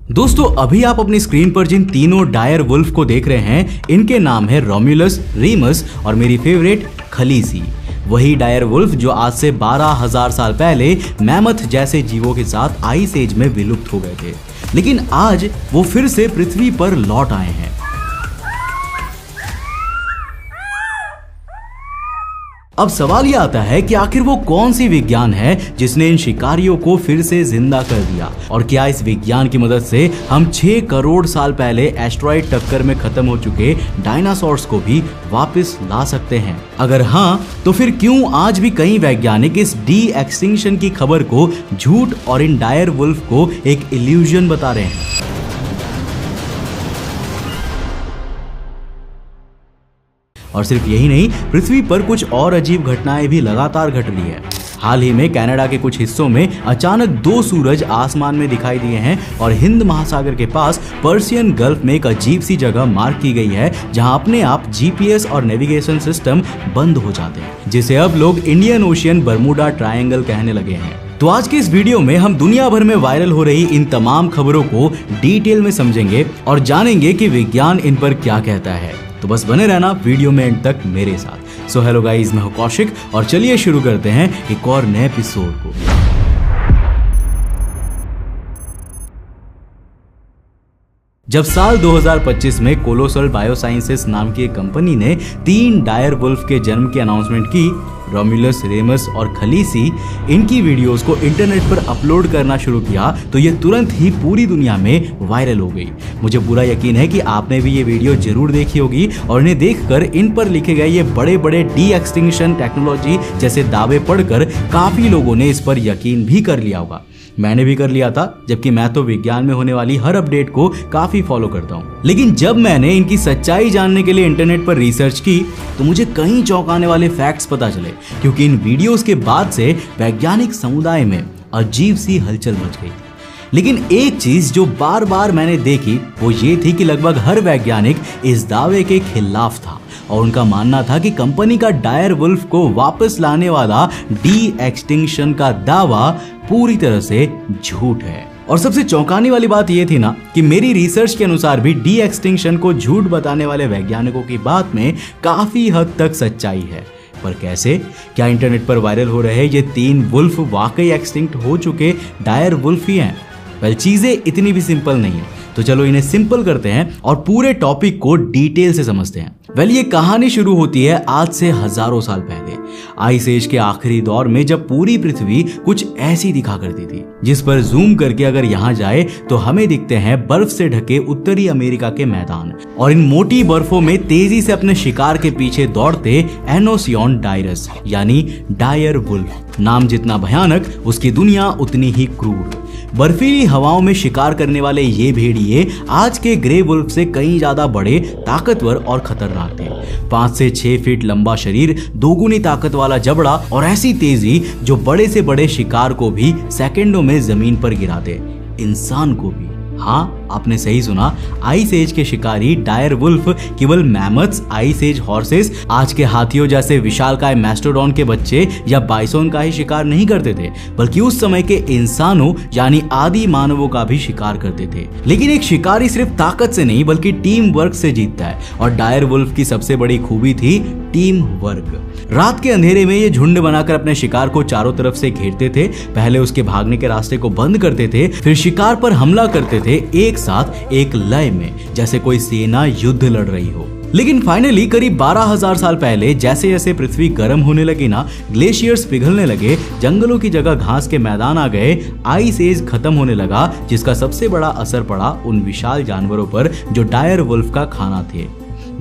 दोस्तों अभी आप अपनी स्क्रीन पर जिन तीनों डायर वुल्फ को देख रहे हैं, इनके नाम है रोम्यूलस, रीमस और मेरी फेवरेट खलीसी। वही डायर वुल्फ जो आज से 12,000 साल पहले मैमथ जैसे जीवों के साथ आइस एज में विलुप्त हो गए थे, लेकिन आज वो फिर से पृथ्वी पर लौट आए हैं। अब सवाल ये आता है कि आखिर वो कौन सी विज्ञान है जिसने इन शिकारियों को फिर से जिंदा कर दिया, और क्या इस विज्ञान की मदद से हम 6 करोड़ साल पहले एस्टेरॉयड टक्कर में खत्म हो चुके डायनासोर्स को भी वापस ला सकते हैं? अगर हाँ, तो फिर क्यों आज भी कई वैज्ञानिक इस डी एक्सटिंक्शन की खबर को झूठ और इन डायर वुल्फ को एक इल्यूजन बता रहे हैं? और सिर्फ यही नहीं, पृथ्वी पर कुछ और अजीब घटनाएं भी लगातार घट रही है। हाल ही में कनाडा के कुछ हिस्सों में अचानक 2 सूरज आसमान में दिखाई दिए हैं और हिंद महासागर के पास पर्शियन गल्फ में एक अजीब सी जगह मार्क की गई है जहां अपने आप जीपीएस और नेविगेशन सिस्टम बंद हो जाते हैं, जिसे अब लोग इंडियन ओशियन बर्मुडा ट्रायंगल कहने लगे हैं। तो आज के इस वीडियो में हम दुनिया भर में वायरल हो रही इन तमाम खबरों को डिटेल में समझेंगे और जानेंगे कि विज्ञान इन पर क्या कहता है। तो बस बने रहना वीडियो में एंड तक मेरे साथ। सो हेलो गाइस, मैं हूं कौशिक और चलिए शुरू करते हैं एक और नए एपिसोड को। जब साल 2025 में कोलोसल बायोसाइंसेस नाम की एक कंपनी ने 3 डायर वुल्फ के जन्म की अनाउंसमेंट की, रोम्यूलस, रेमस और खलीसी, इनकी वीडियोस को इंटरनेट पर अपलोड करना शुरू किया तो ये तुरंत ही पूरी दुनिया में वायरल हो गई। मुझे पूरा यकीन है कि आपने भी ये वीडियो जरूर देखी होगी और इन्हें देखकर इन पर लिखे गए ये बड़े बड़े डी एक्सटिंक्शन टेक्नोलॉजी जैसे दावे पढ़कर काफी लोगों ने इस पर यकीन भी कर लिया होगा। मैंने भी कर लिया था, जबकि मैं तो विज्ञान में होने वाली हर अपडेट को काफी फॉलो करता हूँ। लेकिन जब मैंने इनकी सच्चाई जानने के लिए इंटरनेट पर रिसर्च की तो मुझे कई चौंकाने वाले फैक्ट्स पता चले, क्योंकि इन वीडियोस के बाद से वैज्ञानिक समुदाय में अजीब सी हलचल मच गई। लेकिन एक चीज जो बार बार मैंने देखी वो ये थी कि लगभग हर वैज्ञानिक इस दावे के खिलाफ था और उनका मानना था कि कंपनी का डायर वुल्फ को वापस लाने वाला डी एक्सटिंक्शन का दावा पूरी तरह से झूठ है। और सबसे चौंकाने वाली बात यह थी ना कि मेरी रिसर्च के अनुसार भी डी एक्सटिंक्शन को झूठ बताने वाले वैज्ञानिकों की बात में काफी हद तक सच्चाई है। पर कैसे? क्या इंटरनेट पर वायरल हो रहे ये 3 वुल्फ वाकई एक्सटिंक्ट हो चुके डायर वुल्फ ही हैं? वेल, चीजें इतनी भी सिंपल नहीं है, तो चलो इन्हें सिंपल करते हैं और पूरे टॉपिक को डिटेल से समझते हैं। वेल, ये कहानी शुरू होती है आज से हजारों साल पहले, आइस एज के आखिरी दौर में, जब पूरी पृथ्वी कुछ ऐसी दिखा करती थी, जिस पर जूम करके अगर यहाँ जाए तो हमें दिखते हैं बर्फ से ढके उत्तरी अमेरिका के मैदान, और इन मोटी बर्फों में तेजी से अपने शिकार के पीछे दौड़ते एनोसियन डायरस यानी डायर वुल्फ। नाम जितना भयानक, उसकी दुनिया उतनी ही क्रूर। बर्फीली हवाओं में शिकार करने वाले ये भेड़िए आज के ग्रे वुल्फ से कहीं ज्यादा बड़े, ताकतवर और खतरनाक थे। 5 से 6 फीट लंबा शरीर, दोगुनी ताकत वाला जबड़ा और ऐसी तेजी जो बड़े से बड़े शिकार को भी सेकंडों में जमीन पर गिरा दे, इंसान को भी। हाँ, आपने सही सुना, आइस एज के शिकारी डायर वुल्फ केवल मैमथ्स, आइस एज हॉर्सेस, आज के हाथियों जैसे विशालकाय मैस्टोडॉन के बच्चे या बाइसोन का ही शिकार नहीं करते थे, बल्कि उस समय के इंसानों यानी आदि मानवों का भी शिकार करते थे। लेकिन एक शिकारी सिर्फ ताकत से नहीं बल्कि टीम वर्क से जीतता है, और डायर वुल्फ की सबसे बड़ी खूबी थी टीम वर्क। रात के अंधेरे में ये झुंड बनाकर अपने शिकार को चारों तरफ से घेरते थे। पहले उसके भागने के रास्ते को बंद करते थे, फिर शिकार पर हमला करते थे एक साथ, एक लय में, जैसे कोई सेना युद्ध लड़ रही हो। लेकिन फाइनली करीब 12,000 साल पहले जैसे जैसे पृथ्वी गर्म होने लगी ना, ग्लेशियर्स पिघलने लगे, जंगलों की जगह घास के मैदान आ गए, आइस एज खत्म होने लगा, जिसका सबसे बड़ा असर पड़ा उन विशाल जानवरों पर जो डायर वुल्फ का खाना थे।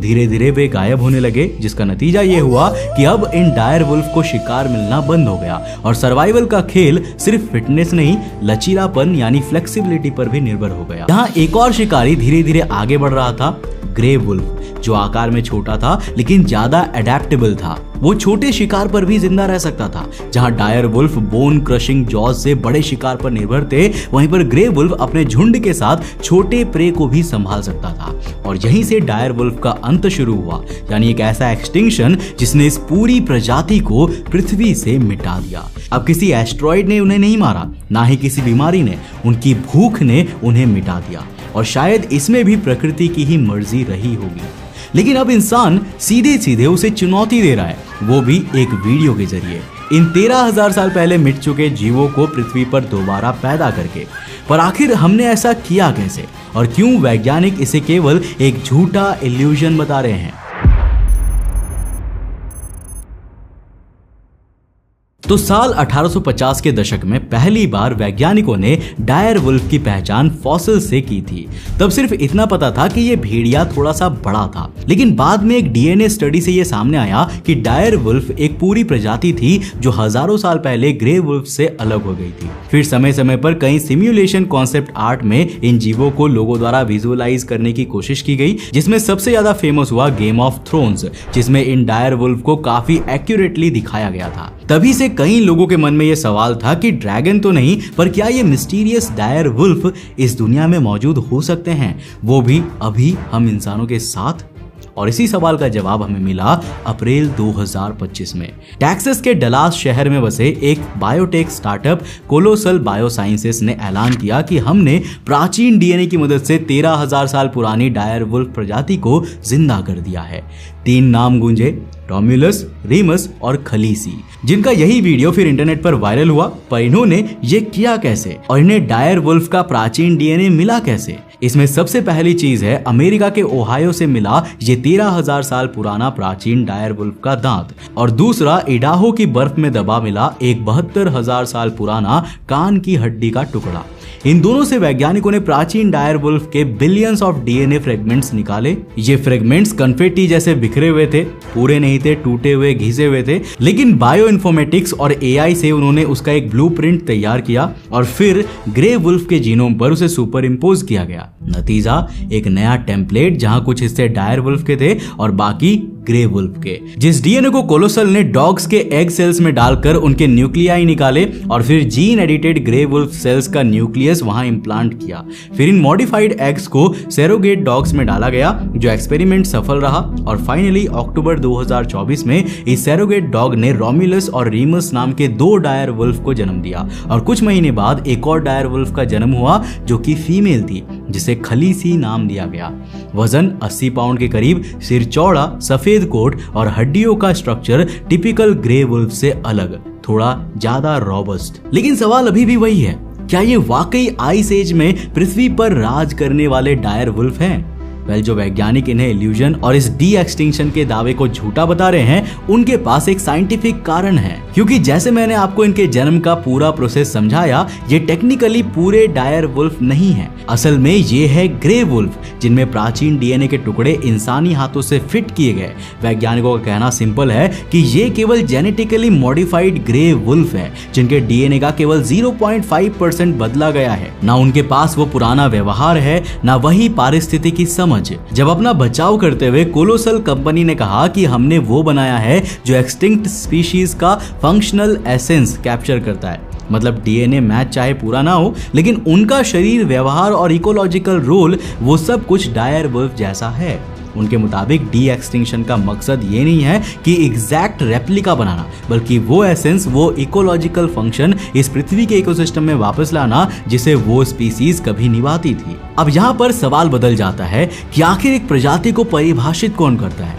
धीरे धीरे वे गायब होने लगे, जिसका नतीजा ये हुआ कि अब इन डायर वुल्फ को शिकार मिलना बंद हो गया और सर्वाइवल का खेल सिर्फ फिटनेस नहीं, लचीलापन यानी फ्लेक्सिबिलिटी पर भी निर्भर हो गया। यहाँ एक और शिकारी धीरे धीरे आगे बढ़ रहा था, ग्रे वुल्फ, जो आकार में छोटा था लेकिन ज्यादा अडेप्टेबल था। वो छोटे शिकार पर भी जिंदा रह सकता था। जहां dire wolf bone crushing jaws से बड़े शिकार पर निर्भर थे, वहीं पर ग्रे वुल्फ अपने झुंड के साथ छोटे प्रे को भी संभाल सकता था। और यहीं से डायर वुल्फ का अंत शुरू हुआ, यानी एक ऐसा एक्सटिंक्शन जिसने इस पूरी प्रजाति को पृथ्वी से मिटा दिया। अब किसी एस्ट्रॉइड ने उन्हें नहीं मारा, ना ही किसी बीमारी ने, उनकी भूख ने उन्हें मिटा दिया। और शायद इसमें भी प्रकृति की ही मर्जी रही होगी। लेकिन अब इंसान सीधे सीधे उसे चुनौती दे रहा है, वो भी एक वीडियो के जरिए, इन 13,000 साल पहले मिट चुके जीवों को पृथ्वी पर दोबारा पैदा करके। पर आखिर हमने ऐसा किया कैसे, और क्यों वैज्ञानिक इसे केवल एक झूठा इल्यूजन बता रहे हैं? तो साल 1850 के दशक में पहली बार वैज्ञानिकों ने डायर वुल्फ की पहचान फॉसिल से की थी। तब सिर्फ इतना पता था कि यह भेड़िया थोड़ा सा बड़ा था, लेकिन बाद में एक डीएनए स्टडी से यह सामने आया कि डायर वुल्फ एक पूरी प्रजाति थी जो हजारों साल पहले ग्रे वुल्फ से अलग हो गई थी। फिर समय समय पर कई सिम्युलेशन कॉन्सेप्ट आर्ट में इन जीवों को लोगों द्वारा विजुअलाइज करने की कोशिश की गई, जिसमें सबसे ज्यादा फेमस हुआ गेम ऑफ थ्रोन्स, जिसमें इन डायर वुल्फ को काफी एक्यूरेटली दिखाया गया था। तभी से कई लोगों के मन में यह सवाल था कि ड्रैगन तो नहीं, पर क्या ये मिस्टीरियस डायर वुल्फ इस दुनिया में मौजूद हो सकते हैं, वो भी अभी हम इंसानों के साथ? और इसी सवाल का जवाब हमें मिला अप्रैल 2025 में। टेक्सास के डलास शहर में बसे एक बायोटेक स्टार्टअप कोलोसल बायोसाइंसेस ने ऐलान किया कि हमने प्राचीन डीएनए की मदद से 13,000 साल पुरानी डायर वुल्फ प्रजाति को जिंदा कर दिया है। 3 नाम गूंजे, रोम्युलस, रीमस और खलीसी, जिनका यही वीडियो फिर इंटरनेट पर वायरल हुआ। पर इन्होंने ये किया कैसे, और इन्हें डायर वुल्फ का प्राचीन डीएनए मिला कैसे? इसमें सबसे पहली चीज है अमेरिका के ओहायो से मिला ये 13,000 साल पुराना प्राचीन डायर वुल्फ का दांत, और दूसरा इडाहो की बर्फ में दबा मिला एक 72,000 साल पुराना कान की हड्डी का टुकड़ा। इन दोनों से वैज्ञानिकों ने प्राचीन डायर वुल्फ के बिलियंस ऑफ डीएनए फ्रेगमेंट्स निकाले। ये फ्रेगमेंट्स कन्फेटी जैसे बिखरे हुए थे, पूरे नहीं थे, टूटे हुए, घिसे हुए थे, लेकिन बायो इन्फॉर्मेटिक्स और एआई से उन्होंने उसका एक ब्लूप्रिंट तैयार किया और फिर ग्रे वुल्फ के जीनोम पर उसे सुपर इम्पोज किया गया। नतीजा एक नया टेम्पलेट, जहां कुछ हिस्से डायर वुल्फ के थे और बाकी ग्रे वुल्फ के। जिस डीएनए को कोलोसल ने डॉग्स के एग सेल्स में डालकर उनके न्यूक्लियाई निकाले और फिर gene edited grey wolf cells का न्यूक्लियस वहां इंप्लांट किया। फिर इन मॉडिफाइड एग्स को सैरोगेट डॉग्स में डाला गया, जो एक्सपेरिमेंट सफल रहा, और फाइनली अक्टूबर 2024 में इस सैरोगेट डॉग ने रोम्युलस और रीमस नाम के 2 डायर वुल्फ को जन्म दिया। और कुछ महीने बाद एक और डायर वुल्फ का जन्म हुआ जो कि फीमेल थी, जिसे खलीसी नाम दिया गया। वजन 80 पाउंड के करीब, सिर चौड़ा, सफेद कोट और हड्डियों का स्ट्रक्चर टिपिकल ग्रे वुल्फ से अलग, थोड़ा ज्यादा रॉबस्ट। लेकिन सवाल अभी भी वही है, क्या ये वाकई आइस एज में पृथ्वी पर राज करने वाले डायर वुल्फ हैं? जो वैज्ञानिक इन्हें इल्यूजन और इस डी एक्सटिंक्शन के दावे को झूठा बता रहे हैं, उनके पास एक साइंटिफिक कारण है। क्योंकि जैसे मैंने आपको इनके जन्म का पूरा प्रोसेस समझाया, ये टेक्निकली पूरे डायर वुल्फ नहीं है। असल में ये है ग्रे वुल्फ, जिनमें प्राचीन डीएनए के टुकड़े इंसानी हाथों से फिट किए गए। वैज्ञानिकों का कहना सिंपल है कि ये केवल जेनेटिकली मॉडिफाइड ग्रे वुल्फ है, जिनके डीएनए का केवल 0.5% बदला गया है। ना उनके पास वो पुराना व्यवहार है, ना वही पारिस्थितिकी समझ। जब अपना बचाव करते हुए कोलोसल कंपनी ने कहा कि हमने वो बनाया है जो एक्सटिंक्ट स्पीशीज का फंक्शनल एसेंस कैप्चर करता है, मतलब डीएनए मैच चाहे पूरा ना हो, लेकिन उनका शरीर, व्यवहार और इकोलॉजिकल रोल वो सब कुछ डायर वुल्फ जैसा है। उनके मुताबिक डी एक्सटिंक्शन का मकसद ये नहीं है कि एग्जैक्ट रेप्लिका बनाना, बल्कि वो एसेंस, वो इकोलॉजिकल फंक्शन इस पृथ्वी के इकोसिस्टम में वापस लाना जिसे वो स्पीसीज कभी निभाती थी। अब यहाँ पर सवाल बदल जाता है कि आखिर एक प्रजाति को परिभाषित कौन करता है?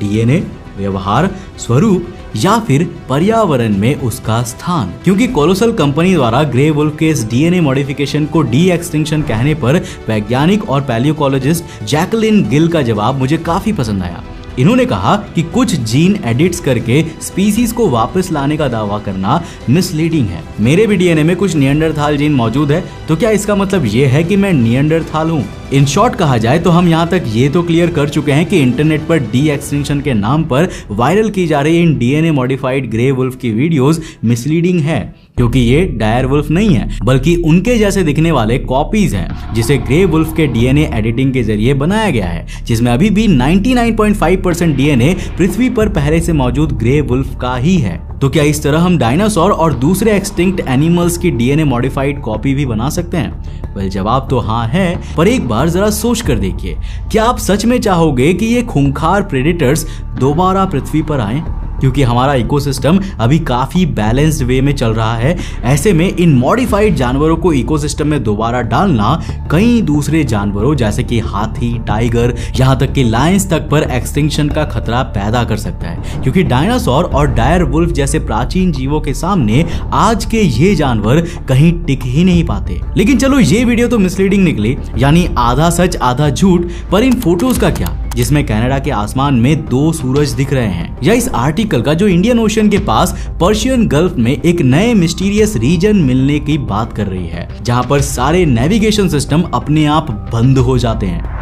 डीएनए, व्यवहार, स्वरूप या फिर पर्यावरण में उसका स्थान? क्योंकि कोलोसल कंपनी द्वारा ग्रे वुल्फ के इस डीएनए मॉडिफिकेशन को डी एक्सटिंक्शन कहने पर वैज्ञानिक और पैलियोकोलॉजिस्ट जैकलिन गिल का जवाब मुझे काफी पसंद आया। इन्होंने कहा कि कुछ जीन एडिट्स करके स्पीसीज को वापस लाने का दावा करना मिसलीडिंग है। मेरे भी डीएनए में कुछ निएंडरथाल जीन मौजूद है, तो क्या इसका मतलब ये है कि मैं निएंडरथाल हूँ? इन शॉर्ट कहा जाए तो हम यहाँ तक ये तो क्लियर कर चुके हैं कि इंटरनेट पर डी एक्सटिंक्शन के नाम पर वायरल की जा रही इन डीएनए मॉडिफाइड ग्रे वुल्फ की वीडियोस मिसलीडिंग है, क्योंकि ये डायर वुल्फ नहीं है बल्कि उनके जैसे दिखने वाले कॉपीज हैं जिसे ग्रे वुल्फ के डीएनए एडिटिंग के जरिए बनाया गया है, जिसमें अभी भी 99.5% डीएनए पृथ्वी पर पहले से मौजूद ग्रे वुल्फ का ही है। तो क्या इस तरह हम डायनासोर और दूसरे एक्सटिंक्ट एनिमल्स की डीएनए मॉडिफाइड कॉपी भी बना सकते हैं? वेल, जवाब तो हाँ है, पर एक बार जरा सोच कर देखिए, क्या आप सच में चाहोगे कि ये खूंखार प्रेडेटर्स दोबारा पृथ्वी पर आएं? क्योंकि हमारा इकोसिस्टम अभी काफी बैलेंस्ड वे में चल रहा है। ऐसे में इन मॉडिफाइड जानवरों को इकोसिस्टम में दोबारा डालना कई दूसरे जानवरों जैसे कि हाथी, टाइगर, यहाँ तक कि लायंस तक पर एक्सटिंक्शन का खतरा पैदा कर सकता है, क्योंकि डायनासोर और डायर वुल्फ जैसे प्राचीन जीवों के सामने आज के ये जानवर कहीं टिक ही नहीं पाते। लेकिन चलो, ये वीडियो तो मिसलीडिंग निकली, यानी आधा सच आधा झूठ, पर इन फोटोज का क्या जिसमें कनाडा के आसमान में 2 सूरज दिख रहे हैं, या इस आर्टिकल का जो इंडियन ओशन के पास पर्शियन गल्फ में एक नए मिस्टीरियस रीजन मिलने की बात कर रही है, जहां पर सारे नेविगेशन सिस्टम अपने आप बंद हो जाते हैं।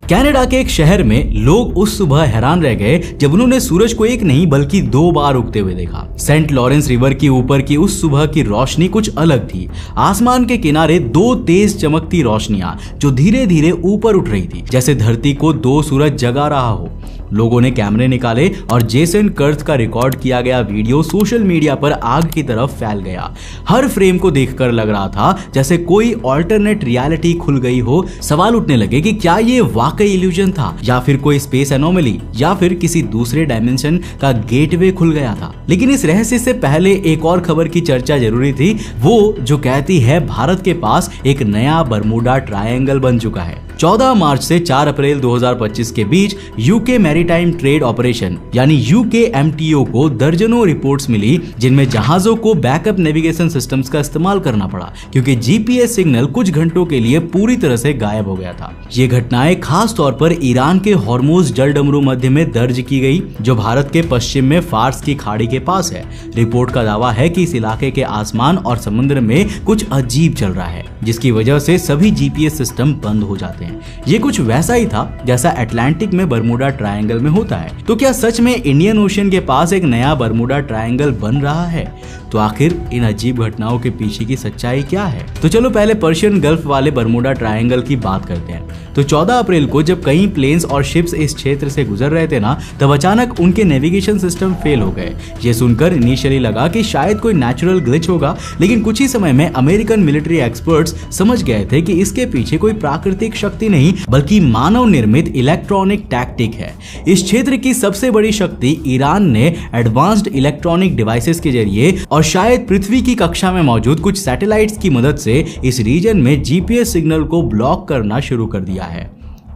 कनाडा के एक शहर में लोग उस सुबह हैरान रह गए जब उन्होंने सूरज को एक नहीं बल्कि 2 बार उगते हुए देखा। सेंट लॉरेंस रिवर के ऊपर की उस सुबह की रोशनी कुछ अलग थी। आसमान के किनारे 2 तेज चमकती रोशनियां जो धीरे धीरे ऊपर उठ रही थी, जैसे धरती को 2 सूरज जगा रहा हो। लोगों ने कैमरे निकाले और जेसन कर्थ का रिकॉर्ड किया गया वीडियो सोशल मीडिया पर आग की तरफ फैल गया। हर फ्रेम को देखकर लग रहा था जैसे कोई ऑल्टरनेट रियलिटी खुल गई हो। सवाल उठने लगे कि क्या ये वाकई इल्यूजन था, या फिर कोई स्पेस एनोमली, या फिर किसी दूसरे डायमेंशन का गेटवे खुल गया था। लेकिन इस रहस्य से पहले एक और खबर की चर्चा जरूरी थी, वो जो कहती है भारत के पास एक नया बरमूडा ट्रायंगल बन चुका है। 14 मार्च से 4 अप्रैल 2025 के बीच यूके मैरीटाइम ट्रेड ऑपरेशन यानी यूकेएमटीओ को दर्जनों रिपोर्ट्स मिली, जिनमें जहाजों को बैकअप नेविगेशन सिस्टम्स का इस्तेमाल करना पड़ा क्योंकि जीपीएस सिग्नल कुछ घंटों के लिए पूरी तरह से गायब हो गया था। ये घटनाएं खास तौर पर ईरान के हॉर्मुज जलडमरू मध्य में दर्ज की गई, जो भारत के पश्चिम में फार्स की खाड़ी के पास है। रिपोर्ट का दावा है कि इस इलाके के आसमान और समुद्र में कुछ अजीब चल रहा है, जिसकी वजह से सभी जीपीएस सिस्टम बंद हो जाते हैं। ये कुछ वैसा ही था जैसा अटलांटिक में बरमूडा ट्रायंगल में होता है। तो क्या सच में इंडियन ओशन के पास एक नया बरमूडा ट्रायंगल बन रहा है? तो आखिर इन अजीब घटनाओं के पीछे की सच्चाई क्या है? तो चलो पहले पर्शियन गल्फ वाले बरमूडा ट्रायंगल की बात करते हैं। तो 14 अप्रैल को जब कई प्लेन्स और शिप्स इस क्षेत्र से गुजर रहे थे ना, तब अचानक उनके नेविगेशन सिस्टम फेल हो गए। ये सुनकर इनिशियली लगा कि शायद कोई नेचुरल ग्लिच होगा, लेकिन कुछ ही समय में अमेरिकन मिलिट्री एक्सपर्ट्स समझ गए थे कि इसके पीछे कोई प्राकृतिक शक्ति नहीं बल्कि मानव निर्मित इलेक्ट्रॉनिक टैक्टिक है। इस क्षेत्र की सबसे बड़ी शक्ति ईरान ने एडवांस्ड इलेक्ट्रॉनिक डिवाइसेस के जरिए और शायद पृथ्वी की कक्षा में मौजूद कुछ सैटेलाइट्स की मदद से इस रीजन में जीपीएस सिग्नल को ब्लॉक करना शुरू कर दिया है।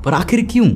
पर आखिर क्यों?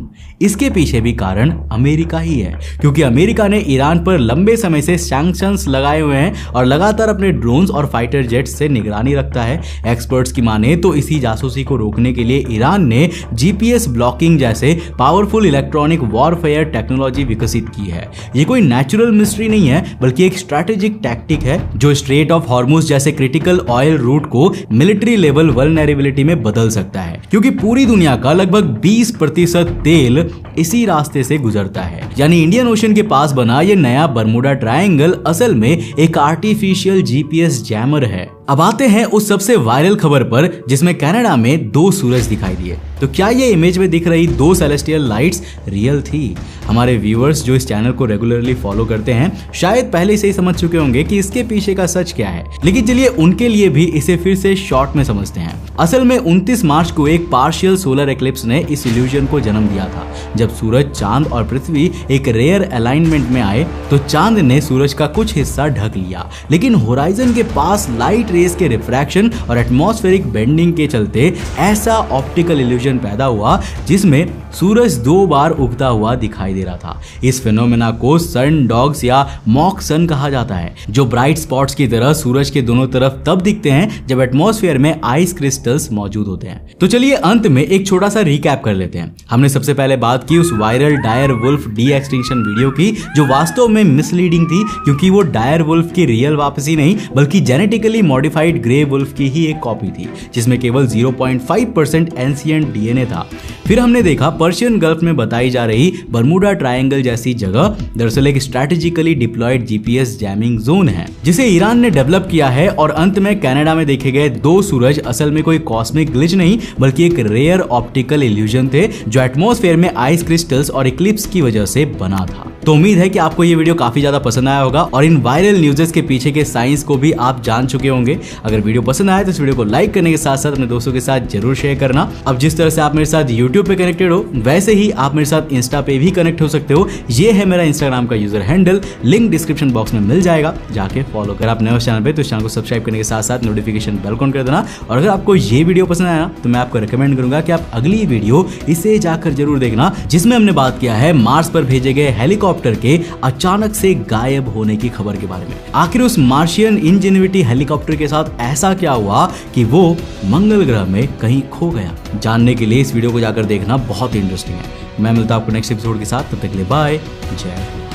इसके पीछे भी कारण अमेरिका ही है, क्योंकि अमेरिका ने ईरान पर लंबे समय से सैंक्शंस लगाए हुए हैं और लगातार अपने ड्रोन्स और फाइटर जेट्स से निगरानी रखता है। एक्सपर्ट्स की माने तो इसी जासूसी को रोकने के लिए ईरान ने जीपीएस ब्लॉकिंग जैसे पावरफुल इलेक्ट्रॉनिक वॉरफेयर टेक्नोलॉजी विकसित की है। ये कोई नेचुरल मिस्ट्री नहीं है बल्कि एक स्ट्रैटेजिक टैक्टिक है जो स्ट्रेट ऑफ हॉर्मुज जैसे क्रिटिकल ऑयल रूट को मिलिट्री लेवल वल्नरेबिलिटी में बदल सकता है, क्योंकि पूरी दुनिया का लगभग 20% तेल इसी रास्ते से गुजरता है। यानी इंडियन ओशन के पास बना ये नया बरमूडा ट्रायंगल असल में एक आर्टिफिशियल जीपीएस जैमर है। अब आते हैं उस सबसे वायरल खबर पर जिसमें कनाडा में 2 सूरज दिखाई दिए। तो क्या ये इमेज में दिख रही 2 सेलेस्टियल लाइट्स रियल थी? हमारे व्यूअर्स जो इस चैनल को रेगुलरली फॉलो करते हैं शायद पहले से ही समझ चुके होंगे कि इसके पीछे का सच क्या है, लेकिन चलिए उनके लिए भी इसे फिर से शॉर्ट में समझते हैं। असल में 29 मार्च को एक पार्शियल सोलर एक्लिप्स ने इस इल्यूजन को जन्म दिया था। जब सूरज, चांद और पृथ्वी एक रेयर अलाइनमेंट में आए तो चांद ने सूरज का कुछ हिस्सा ढक लिया, लेकिन होराइजन के पास लाइट रेस के रिफ्रैक्शन और एटमॉस्फेरिक बेंडिंग के चलते ऐसा ऑप्टिकल इल्यूजन पैदा हुआ जिसमें सूरज 2 बार उगता हुआ दिखाई दे रहा था। इस फिनोमेना को सन डॉग्स या मॉक सन कहा जाता है, जो ब्राइट स्पॉट्स की तरह सूरज के दोनों तरफ तब दिखते हैं जब एटमॉस्फेयर में आइस क्रिस्टल्स मौजूद होते हैं। तो चलिए अंत में एक छोटा सा रिकैप कर लेते हैं। हमने सबसे पहले बात की उस viral dire wolf de extinction video की, जो वास्तव में मिसलीडिंग थी क्योंकि वो डायर वुल्फ की रियल वापसी नहीं बल्कि जेनेटिकली मॉडिफाइड ग्रे वुल्फ की ही एक कॉपी थी, जिसमें केवल 0.5% एंशिएंट डीएनए था। फिर हमने देखा पर्शियन गल्फ में बताई जा रही बरमूडा ट्रायंगल जैसी जगह दरअसल एक strategically deployed GPS jamming zone है जिसे ईरान ने डेवलप किया है। और अंत में कनाडा में देखे गए 2 सूरज असल में कोई कॉस्मिक ग्लिच नहीं बल्कि एक रेयर ऑप्टिकल इल्यूजन थे जो एटमॉस्फेयर में आइस क्रिस्टल्स और इक्लिप्स की वजह से बना था। तो उम्मीद है कि आपको ये वीडियो काफी ज्यादा पसंद आया होगा और इन वायरल न्यूज़ के पीछे के साइंस को भी आप जान चुके होंगे। अगर वीडियो पसंद आए तो इस वीडियो को लाइक करने के साथ साथ अपने दोस्तों के साथ जरूर शेयर करना। अब जिस तरह से आप मेरे साथ यूट्यूब पे कनेक्टेड हो वैसे ही आप मेरे साथ इंस्टा पे भी कनेक्ट हो सकते हो। ये है मेरा इंस्टाग्राम का user handle, link description box में मिल जाएगा, जाके फॉलो कर। आप नए हो चैनल पे तो इस चैनल को सब्सक्राइब करने के साथ साथ नोटिफिकेशन बेल ऑन कर देना। और अगर आपको ये वीडियो पसंद आया तो मैं आपको रिकमेंड करूंगा कि आप अगली वीडियो इसे जाकर जरूर देखना जिसमें हमने बात किया है मार्स पर भेजे गए हेलीकॉप्टर के अचानक से गायब होने की खबर के बारे में। आखिर उस मार्शियन इंजेन्युइटी हेलीकॉप्टर के साथ ऐसा क्या हुआ कि वो मंगल ग्रह में कहीं खो गया? जानने के लिए इस वीडियो को जाकर देखना बहुत इंटरेस्टिंग है। मैं मिलता हूं आपको नेक्स्ट एपिसोड के साथ, तब तक के लिए बाय, जय हिंद।